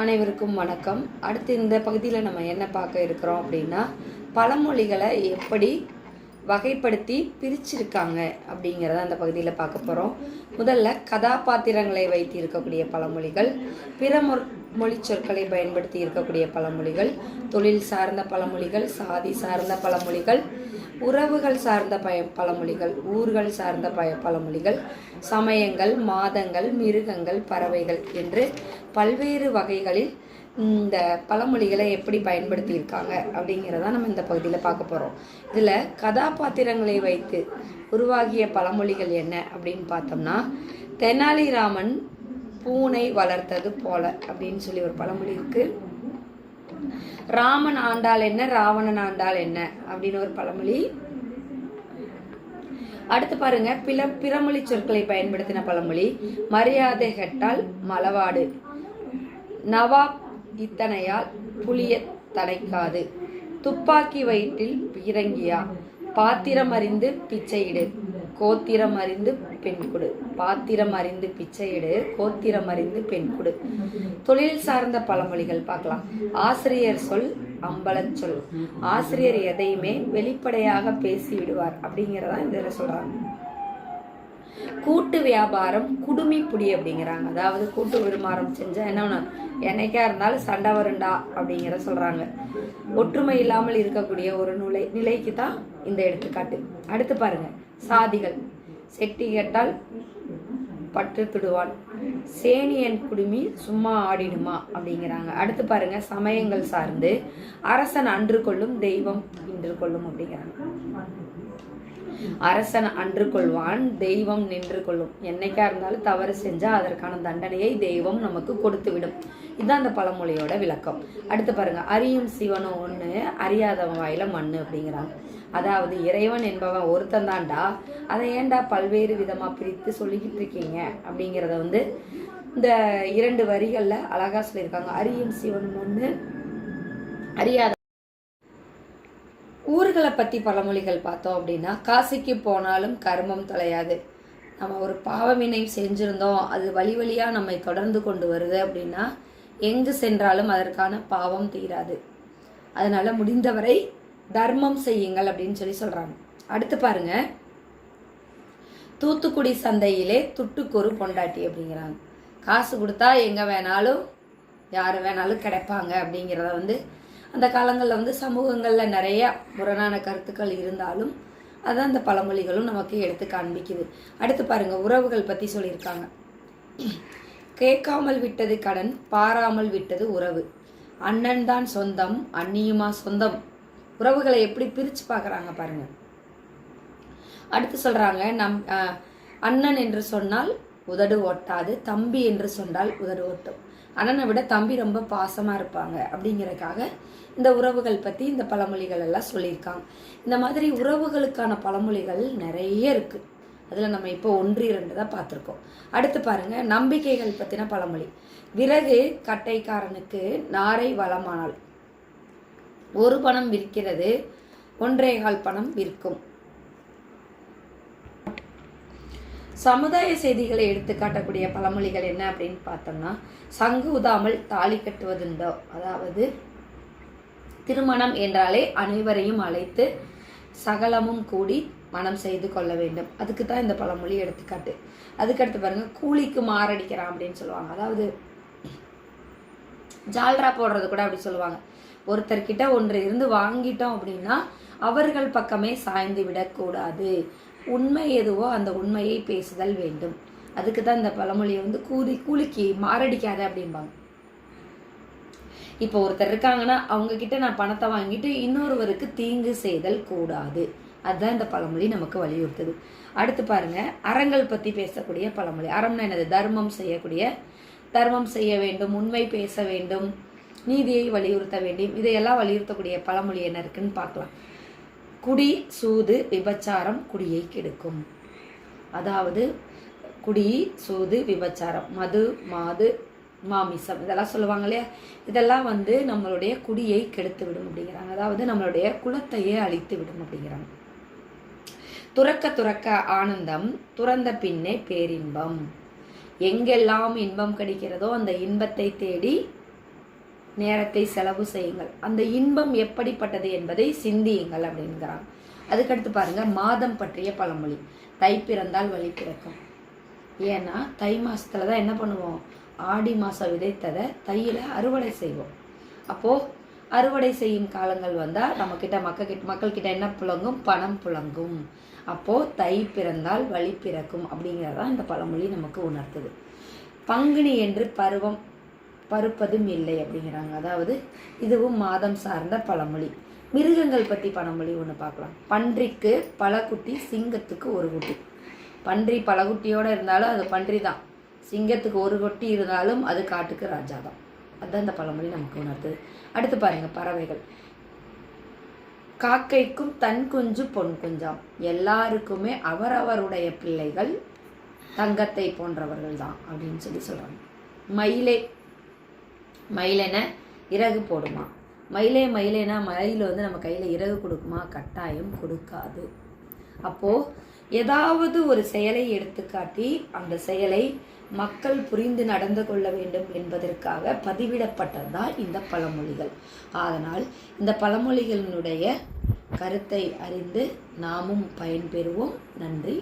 அனைவருக்கும் வணக்கம். அடுத்து இந்த பகுதியில் நம்ம என்ன பார்க்க இருக்கிறோம் அப்படின்னா, பழமொழிகளை எப்படி வகைப்படுத்தி பிரிச்சிருக்காங்க அப்படிங்கிறத அந்த பகுதியில் பார்க்க போகிறோம். முதல்ல கதாபாத்திரங்களை வைத்து இருக்கக்கூடிய பழமொழிகள், பிற மொழி சொற்களை பயன்படுத்தி இருக்கக்கூடிய பழமொழிகள், தொழில் சார்ந்த பழமொழிகள், சாதி சார்ந்த பழமொழிகள், உறவுகள் சார்ந்த பழமொழிகள், ஊர்கள் சார்ந்த பழமொழிகள், சமயங்கள், மாதங்கள், மிருகங்கள், பறவைகள் என்று பல்வேறு வகைகளில் இந்த பழமொழிகளை எப்படி பயன்படுத்தியிருக்காங்க அப்படிங்கிறத நம்ம இந்த பகுதியில் பார்க்க போகிறோம். இதில் கதாபாத்திரங்களை வைத்து உருவாகிய பழமொழிகள் என்ன அப்படின்னு பார்த்தோம்னா, தெனாலிராமன் பூனை வளர்த்தது போல அப்படின்னு சொல்லி ஒரு பழமொழி இருக்குது. ராமன் ஆண்டால் என்ன, ராவணன் ஆண்டால் என்ன அப்படின்னு ஒரு பழமொழி. அடுத்து பாருங்க, பிறமொழி சொற்களை பயன்படுத்தின பழமொழி. மரியாதை கெட்டால் மலவாடு, நவாப் இத்தனையால் புளிய தடைக்காது, துப்பாக்கி வயிற்றில் பீரங்கியா, பாத்திரம் அறிந்து பிச்சையிடு, கோத்திரம் அறிந்து பெண் கொடு. பாத்திரம் அறிந்து பிச்சையிடு, கோத்திரம் அறிந்து பெண் கொடு. தொழில் சார்ந்த பழமொழிகள் பார்க்கலாம். ஆசிரியர் சொல் அம்பலச் சொல். ஆசிரியர் எதையுமே வெளிப்படையாக பேசி விடுவார் அப்படிங்கிறதா இதில் சொல்றாங்க. கூட்டு வியாபாரம் குடுமி புடி அப்படிங்கிறாங்க. அதாவது கூட்டு வியாபாரம் செஞ்சா என்ன, என்னைக்கா இருந்தாலும் சண்டை வருண்டா அப்படிங்கிற சொல்றாங்க. ஒற்றுமை இல்லாமல் இருக்கக்கூடிய ஒரு நிலைக்கு தான் இந்த எடுத்துக்காட்டு. அடுத்து பாருங்க, சாதிகள். செட்டி கேட்டால் பற்று துடுவாள், சேனியன் குடுமி சும்மா ஆடிடுமா அப்படிங்கிறாங்க. அடுத்து பாருங்க, சமயங்கள் சார்ந்து. அரசன் அன்று கொள்ளும், தெய்வம் இன்று கொள்ளும் அப்படிங்கிறாங்க. அரசன் அன்று கொள்வான், தெய்வம் நின்று கொள்ளும். என்னைக்கா இருந்தாலும் தவறு செஞ்சா அதற்கான தண்டனையை தெய்வம் நமக்கு கொடுத்து விடும். இதுதான் அந்த பழமொழியோட விளக்கம். அடுத்து பாருங்க, அறியும் சிவனும் ஒண்ணு, அறியாதவன் வாயில மண்ணு அப்படிங்கிறாங்க. அதாவது இறைவன் என்பவன் ஒருத்தன் தான்டா, அதை ஏன்டா பல்வேறு விதமா பிரித்து சொல்லிக்கிட்டு இருக்கீங்க அப்படிங்கிறத இந்த 2 வரிகள்ல அழகா சொல்லியிருக்காங்க. அறியும் சிவனும் ஒண்ணு, அறியாத. ஊர்களை பற்றி பழமொழிகள் பார்த்தோம் அப்படின்னா, காசிக்கு போனாலும் கர்மம் தொலையாது. நம்ம ஒரு பாவவினை செஞ்சுருந்தோம், அது வழி வழியாக நம்மை தொடர்ந்து கொண்டு வருது அப்படின்னா, எங்கு சென்றாலும் அதற்கான பாவம் தீராது. அதனால முடிந்தவரை தர்மம் செய்யுங்கள் அப்படின்னு சொல்கிறாங்க. அடுத்து பாருங்க, தூத்துக்குடி சந்தையிலே துட்டுக்கொரு பொண்டாட்டி அப்படிங்கிறாங்க. காசு கொடுத்தா எங்கே வேணாலும் யார் வேணாலும் கிடைப்பாங்க அப்படிங்கிறத அந்த காலங்களில் சமூகங்களில் நிறைய முரணான கருத்துக்கள் இருந்தாலும் அதான் அந்த பழமொழிகளும் நமக்கு எடுத்து காண்பிக்குது. அடுத்து பாருங்க, உறவுகள் பற்றி சொல்லியிருக்காங்க. கேட்காமல் விட்டது கடன், பாராமல் விட்டது உறவு. அண்ணன் தான் சொந்தம், அண்ணியுமா சொந்தம். உறவுகளை எப்படி பிரித்து பார்க்குறாங்க பாருங்க. அடுத்து சொல்கிறாங்க, அண்ணன் என்று சொன்னால் உதடு ஒட்டாது, தம்பி என்று சொன்னால் உதடு ஒட்டும். அண்ணனை விட தம்பி ரொம்ப பாசமாக இருப்பாங்க அப்படிங்கிறதுக்காக இந்த உறவுகள் பற்றி இந்த பழமொழிகள் எல்லாம் சொல்லியிருக்காங்க. இந்த மாதிரி உறவுகளுக்கான பழமொழிகள் நிறைய இருக்குது. அதில் நம்ம இப்போ 1-2 தான் பார்த்துருக்கோம். அடுத்து பாருங்க, நம்பிக்கைகள் பற்றின பழமொழி. விறகு கட்டைக்காரனுக்கு நாரை வளமானால், 1 பணம் விற்கிறது, 1.25 பணம் விற்கும். சமுதாய செய்திகளை எடுத்து காட்டக்கூடிய பழமொழிகள் என்ன அப்படின்னு பார்த்தோம்னா, சங்கு ஊதாமல் தாலி கட்டுவதுண்டோ. அதாவது திருமணம் என்றாலே அனைவரையும் அழைத்து சகலமும் கூடி மனம் செய்து கொள்ள வேண்டும். அதுக்கு தான் இந்த பழமொழி எடுத்துக்காட்டு. அதுக்கடுத்து பாருங்க, கூலிக்கு மாரடிக்கிறான் அப்படின்னு சொல்லுவாங்க. அதாவது ஜால்ரா போடுறது கூட அப்படி சொல்லுவாங்க. ஒருத்தர்கிட்ட ஒன்று இருந்து வாங்கிட்டோம் அப்படின்னா அவர்கள் பக்கமே சாய்ந்து விடக்கூடாது. உண்மை எதுவோ அந்த உண்மையை பேசுதல் வேண்டும். அதுக்கு தான் இந்த பழமொழியை கூலிக்கு மாரடிக்காத அப்படிம்பாங்க. இப்போ ஒருத்தர் இருக்காங்கன்னா அவங்க கிட்ட நான் பணத்தை வாங்கிட்டு இன்னொருவருக்கு தீங்கு செய்தல் கூடாது. அதுதான் இந்த பழமொழி நமக்கு வலியுறுத்துது. அடுத்து பாருங்க, அறங்கள் பற்றி பேசக்கூடிய பழமொழி. அறம்னா என்னது? தர்மம் செய்ய வேண்டும், உண்மை பேச வேண்டும், நீதியை வலியுறுத்த வேண்டும். இதையெல்லாம் வலியுறுத்தக்கூடிய பழமொழி என்ன இருக்குன்னு பார்க்கலாம். குடி, சூது, விபச்சாரம் குடியை கெடுக்கும். அதாவது குடி, சூது, விபச்சாரம், மது, மாது, மாமிசம் இதெல்லாம் சொல்லுவாங்க இல்லையா, இதெல்லாம் நம்மளுடைய குடியை கெடுத்து விடும் அப்படிங்கிறாங்க. அதாவது நம்மளுடைய குலத்தையே அழித்து விடும் அப்படிங்கிறாங்க. துறக்க துறக்க ஆனந்தம், துறந்த பின்னே பேரின்பம். எங்கெல்லாம் இன்பம் கிடைக்கிறதோ அந்த இன்பத்தை தேடி நேரத்தை செலவு செய்யுங்கள், அந்த இன்பம் எப்படிப்பட்டது என்பதை சிந்தியுங்கள் அப்படிங்கிறாங்க. அதுக்கடுத்து பாருங்க, மாதம் பற்றிய பழமொழி. தை பிறந்தால் வழி பிறக்கும். ஏன்னா தை மாசத்துல தான் என்ன பண்ணுவோம், ஆடி மாதம் விதைத்ததை தையில் அறுவடை செய்வோம். அப்போது அறுவடை செய்யும் காலங்கள் வந்தால் நம்மக்கிட்ட மக்கள்கிட்ட என்ன புழங்கும், பணம் புழங்கும். அப்போது தை பிறந்தால் வழி பிறக்கும் அப்படிங்கிறதான் இந்த பழமொழி நமக்கு உணர்த்துது. பங்குனி என்று பருவம் பருப்பதும் இல்லை அப்படிங்கிறாங்க. அதாவது இதுவும் மாதம் சார்ந்த பழமொழி. மிருகங்கள் பற்றி பழமொழி ஒன்று பார்க்கலாம். பன்றிக்கு பல குட்டி, சிங்கத்துக்கு ஒரு குட்டி. பன்றி பல குட்டியோடு இருந்தாலும் அது பன்றி தான், சிங்கத்துக்கு ஒரு குட்டி இருந்தாலும் அது காட்டுக்கு ராஜா தான். அதுதான் இந்த பழமொழி நமக்கு உணர்த்துது. அடுத்து பாருங்க, பறவைகள். காக்கைக்கும் தன் குஞ்சு பொன் குஞ்சாம். எல்லாருக்குமே அவரவருடைய பிள்ளைகள் தங்கத்தை போன்றவர்கள் தான் அப்படின்னு சொல்கிறாங்க. மயிலென இறகு போடுமா. மயிலேனா மயில் நம்ம கையில் இறகு கொடுக்குமா? கட்டாயம் கொடுக்காது. அப்போது ஏதாவது ஒரு செயலை எடுத்துக்காட்டி அந்த செயலை மக்கள் புரிந்து நடந்து கொள்ள வேண்டும் என்பதற்காக பதிவிடப்பட்டது தான் இந்த பழமொழிகள். அதனால் இந்த பழமொழிகளினுடைய கருத்தை அறிந்து நாமும் பயன்பெறுவோம். நன்றி.